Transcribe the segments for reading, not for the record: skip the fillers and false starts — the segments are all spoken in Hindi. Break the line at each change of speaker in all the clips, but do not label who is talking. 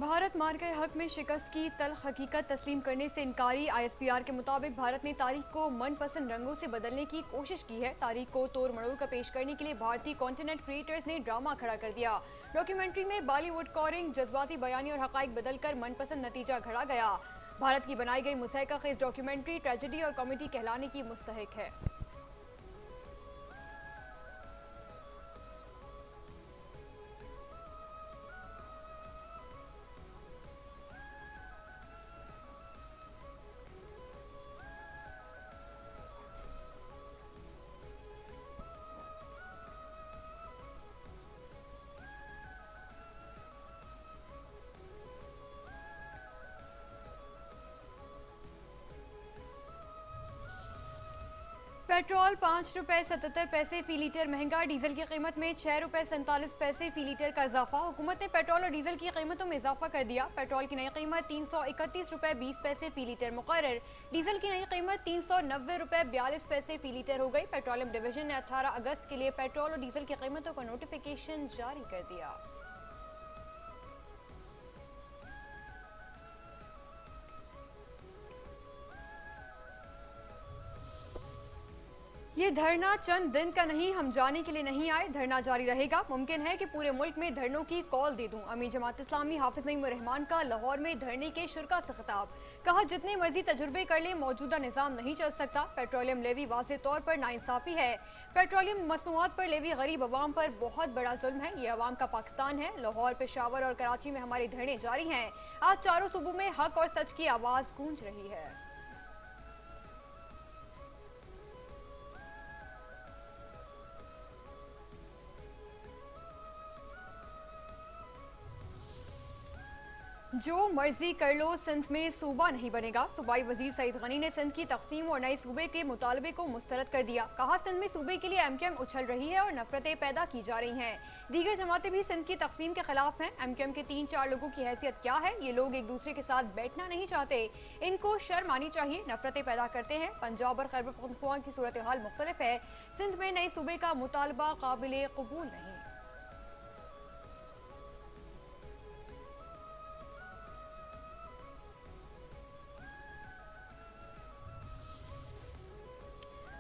भारत मार के हक में शिकस्त की तल्ख हकीकत तस्लीम करने से इनकारी। आईएसपीआर के मुताबिक भारत ने तारीख को मनपसंद रंगों से बदलने की कोशिश की है। तारीख को तोड़ मड़ोड़ कर पेश करने के लिए भारतीय कंटेंट क्रिएटर्स ने ड्रामा खड़ा कर दिया। डॉक्यूमेंट्री में बॉलीवुड कॉरिंग, जज्बाती बयानी और हकाइक बदलकर मनपसंद नतीजा घड़ा गया। भारत की बनाई गई मुज़हक़ा खेज़ डॉक्यूमेंट्री ट्रेजेडी और कॉमेडी कहलाने की मुस्तहिक है। पेट्रोल 5 रुपए 77 पैसे फी लीटर महंगा। डीजल की कीमत में 6 रुपए 47 पैसे फी लीटर का इजाफा। हुकूमत ने पेट्रोल और डीजल की कीमतों में इजाफा कर दिया। पेट्रोल की नई कीमत 331 रुपए 20 पैसे फी लीटर मुकर्रर। डीजल की नई कीमत 390 रुपए 42 पैसे फी लीटर हो गई। पेट्रोलियम डिवीजन ने 18 अगस्त के लिए पेट्रोल और डीजल की कीमतों का नोटिफिकेशन जारी कर दिया। ये धरना चंद दिन का नहीं, हम जाने के लिए नहीं आए, धरना जारी रहेगा। मुमकिन है कि पूरे मुल्क में धरनों की कॉल दे दूं। अमीर जमात इस्लामी हाफिज नईम रहमान का लाहौर में धरने के शुरा से खिताब। कहा, जितने मर्जी तजुर्बे कर ले मौजूदा निजाम नहीं चल सकता। पेट्रोलियम लेवी वाज़ेह तौर पर नाइंसाफी है। पेट्रोलियम मसनूआत पर लेवी गरीब अवाम पर बहुत बड़ा जुल्म है। ये अवाम का पाकिस्तान है। लाहौर, पेशावर और कराची में हमारे धरने जारी हैं। आज चारों सूबों में हक और सच की आवाज गूंज रही है। जो मर्जी कर लो, सिंध में सूबा नहीं बनेगा। सूबाई वजीर सईद गनी ने सिंध की तकसीम और नए सूबे के मुतालबे को मुस्तरद कर दिया। कहा, सिंध में सूबे के लिए एमकेएम उछल रही है और नफरतें पैदा की जा रही हैं। दीगर जमातें भी सिंध की तकसीम के खिलाफ हैं। एमकेएम के 3-4 लोगों की हैसियत क्या है? ये लोग एक दूसरे के साथ बैठना नहीं चाहते। इनको शर्म आनी चाहिए। नफरतें पैदा करते हैं। पंजाब और खैबर पख्तूनख्वा की सूरत हाल मुख्तलिफ है। सिंध में नए सूबे का मुतालबा काबिल कबूल नहीं।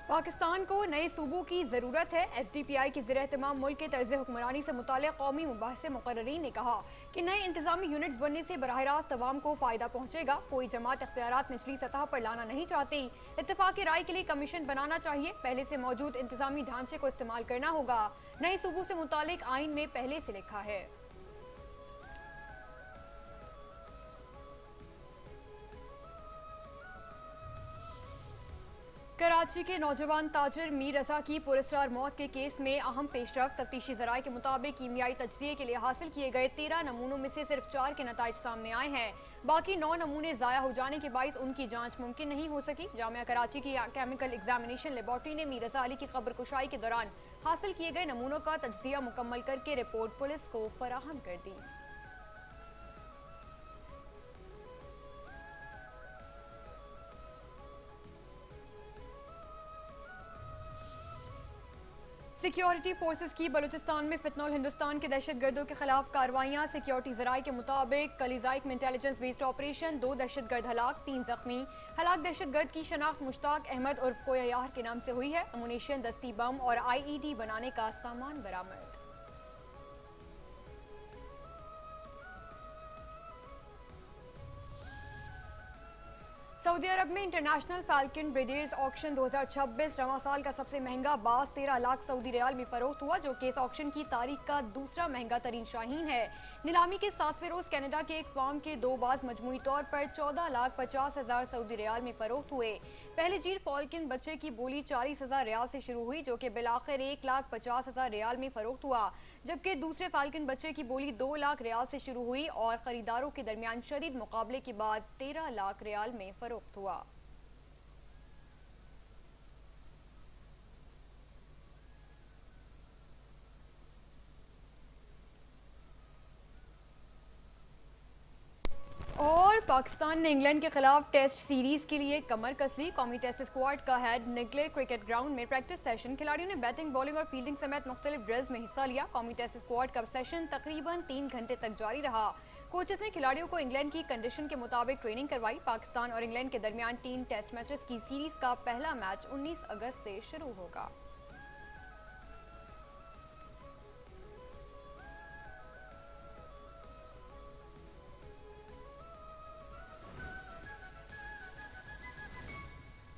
पाकिस्तान को नए सूबों की जरूरत है। एसडीपीआई की ज़ेर-ए-एहतमाम मुल्क के तर्ज हुक्मरानी से मुताल्लिक़ कौमी मुबाहिसे मुकर्ररीन ने कहा कि नए इंतजामी यूनिट्स बनने से बराह रास्त अवाम को फायदा पहुंचेगा। कोई जमात इख्तियारात निचली सतह पर लाना नहीं चाहती। इत्तेफाक राय के लिए कमीशन बनाना चाहिए। पहले से मौजूद इंतजामी ढांचे को इस्तेमाल करना होगा। नए सूबों से मुताल्लिक़ आइन में पहले से लिखा है। कराची के नौजवान ताजिर मीर रजा की पुरस्कार मौत के केस में अहम पेशरफ। तफ्तीशी जराये के मुताबिक कीमियाई तजज़िये के लिए हासिल किए गए 13 नमूनों में से सिर्फ 4 के नताइज सामने आए हैं। बाकी 9 नमूने ज़ाया हो जाने के बाइस उनकी जांच मुमकिन नहीं हो सकी। जामिया कराची की केमिकल एग्जामिनेशन लेबॉर्ट्री ने मीर रजा अली की कब्र कुशाई के दौरान हासिल किए गए नमूनों का तजज़िया मुकम्मल करके रिपोर्ट पुलिस को फराहम कर दी। सिक्योरिटी फोर्सेस की बलूचिस्तान में फितनोल हिंदुस्तान के दहशतगर्दों के खिलाफ कार्रवाइयां। सिक्योरिटी जराये के मुताबिक कलीजाइक में इंटेलिजेंस बेस्ड ऑपरेशन, 2 दहशतगर्द हलाक, 3 जख्मी। हलाक दहशतगर्द की शनाख्त मुश्ताक अहमद उर्फ कोया यार के नाम से हुई है। अमुनेशन, दस्ती बम और आईईडी बनाने का सामान बरामद। सऊदी अरब में इंटरनेशनल फाल्कन ब्रिगेड्स ऑक्शन 2026 रवां साल का सबसे महंगा बाज 13 लाख सऊदी रियाल में फरोख्त हुआ, जो कि इस ऑक्शन की तारीख का दूसरा महंगा तरीन शाहीन है। नीलामी के 7वें रोज कनाडा के एक फार्म के 2 बाज मजमूई तौर पर 14,50,000 सऊदी रियाल में फरोख्त हुए। पहले जीर फाल्कन बच्चे की बोली 40,000 रियाल से शुरू हुई, जो कि बिलाखिर 1,50,000 रियाल में फरोख्त हुआ, जबकि दूसरे फाल्कन बच्चे की बोली 2 लाख रियाल से शुरू हुई और खरीदारों के दरमियान शदीद मुकाबले के बाद 13 लाख रियाल में फरोख्त हुआ। और पाकिस्तान ने इंग्लैंड के खिलाफ टेस्ट सीरीज के लिए कमर कस ली। कौमी टेस्ट स्क्वाड का हेड निकले क्रिकेट ग्राउंड में प्रैक्टिस सेशन। खिलाड़ियों ने बैटिंग, बॉलिंग और फील्डिंग समेत मुख्तलिफ ड्रिल्स में हिस्सा लिया। कौमी टेस्ट स्क्वाड का सेशन तकरीबन 3 घंटे तक जारी रहा। कोचेस ने खिलाड़ियों को इंग्लैंड की कंडीशन के मुताबिक ट्रेनिंग करवाई। पाकिस्तान और इंग्लैंड के दरमियान 3 टेस्ट मैचेस की सीरीज का पहला मैच 19 अगस्त से शुरू होगा।